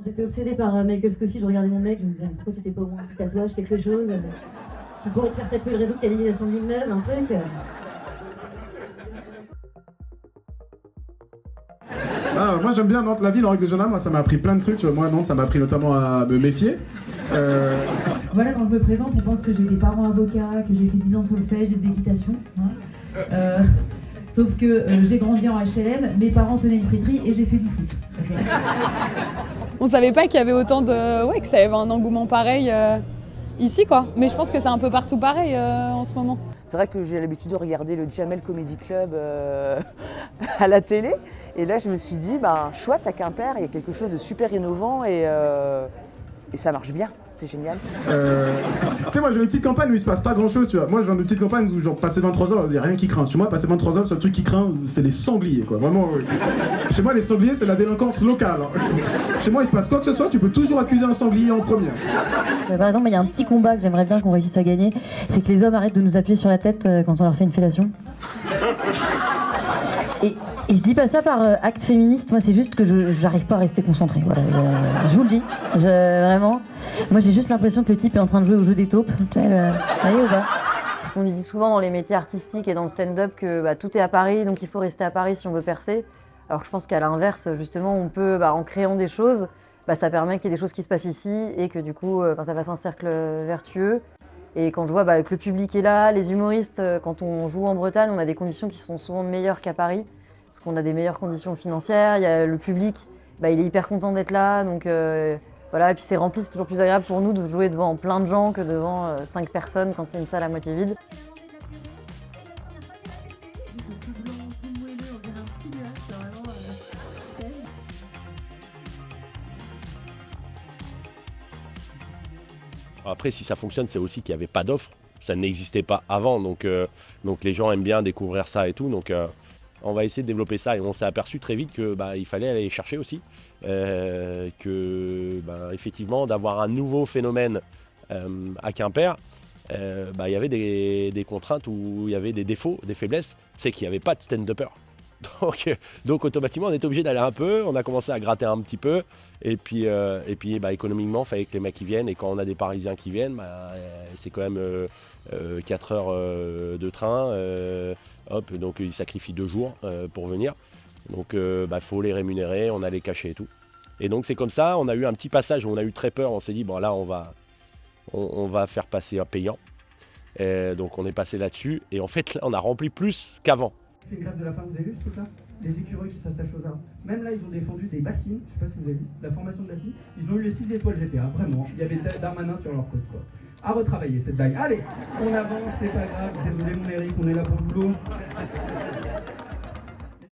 j'étais obsédée par Michael Scofield, je regardais mon mec, je me disais pourquoi tu t'es pas au moins un petit tatouage, quelque chose tu pourrais te faire tatouer le réseau de canalisation de l'immeuble, un truc. Ah, moi j'aime bien Nantes, la ville en règle générale, moi ça m'a appris plein de trucs. Moi Nantes ça m'a appris notamment à me méfier. Voilà, quand je me présente, on pense que j'ai des parents avocats, que j'ai fait 10 ans de solfège et d'équitation. Hein. Sauf que j'ai grandi en HLM, mes parents tenaient une friterie et j'ai fait du foot. On savait pas qu'il y avait autant de... Ouais, que ça y avait un engouement pareil ici, quoi. Mais je pense que c'est un peu partout pareil en ce moment. C'est vrai que j'ai l'habitude de regarder le Jamel Comedy Club à la télé. Et là, je me suis dit, chouette, à Quimper, il y a quelque chose de super innovant et ça marche bien. C'est génial. Tu sais, moi j'ai une petite campagne où il se passe pas grand chose, tu vois. Moi j'ai une petite campagne où genre passer 23 heures, il y a rien qui craint. Chez moi, passer 23 heures, le seul truc qui craint, c'est les sangliers, quoi. Vraiment. Chez moi, les sangliers, c'est la délinquance locale. Hein. Chez moi, il se passe quoi que ce soit, tu peux toujours accuser un sanglier en premier. Par exemple, il y a un petit combat que j'aimerais bien qu'on réussisse à gagner, c'est que les hommes arrêtent de nous appuyer sur la tête quand on leur fait une fellation. Et je dis pas ça par acte féministe, moi c'est juste que j'arrive pas à rester concentrée. Voilà, je vous le dis, vraiment. Moi j'ai juste l'impression que le type est en train de jouer au jeu des taupes. Vous voyez ou pas? On lui dit souvent dans les métiers artistiques et dans le stand-up que tout est à Paris, donc il faut rester à Paris si on veut percer. Alors que je pense qu'à l'inverse, justement, on peut, en créant des choses, ça permet qu'il y ait des choses qui se passent ici et que du coup, ça fasse un cercle vertueux. Et quand je vois que le public est là, les humoristes, quand on joue en Bretagne, on a des conditions qui sont souvent meilleures qu'à Paris. Parce qu'on a des meilleures conditions financières, il y a le public, il est hyper content d'être là, donc voilà, et puis c'est rempli, c'est toujours plus agréable pour nous de jouer devant plein de gens que devant 5 personnes quand c'est une salle à moitié vide. Après, si ça fonctionne, c'est aussi qu'il n'y avait pas d'offre, ça n'existait pas avant, donc les gens aiment bien découvrir ça et tout, donc on va essayer de développer ça et on s'est aperçu très vite que il fallait aller chercher aussi, effectivement d'avoir un nouveau phénomène à Quimper, il y avait des contraintes où il y avait des défauts, des faiblesses, c'est qu'il n'y avait pas de stand-upper. Donc automatiquement on était obligé d'aller un peu, on a commencé à gratter un petit peu et puis économiquement il fallait que les mecs qui viennent et quand on a des Parisiens qui viennent c'est quand même 4 heures de train, donc ils sacrifient 2 jours pour venir, donc faut les rémunérer, on a les cachets et tout, et donc c'est comme ça, on a eu un petit passage où on a eu très peur, on s'est dit là on va faire passer un payant, et donc on est passé là-dessus et en fait là on a rempli plus qu'avant. Fait une grève de la faim, vous avez vu ce truc-là? Les écureuils qui s'attachent aux arbres. Même là, ils ont défendu des bassines, je sais pas si vous avez vu, la formation de bassines. Ils ont eu les 6 étoiles GTA, vraiment. Il y avait Darmanin sur leur côte, quoi. À retravailler cette blague. Allez, on avance, c'est pas grave. Désolé mon Eric, on est là pour le boulot.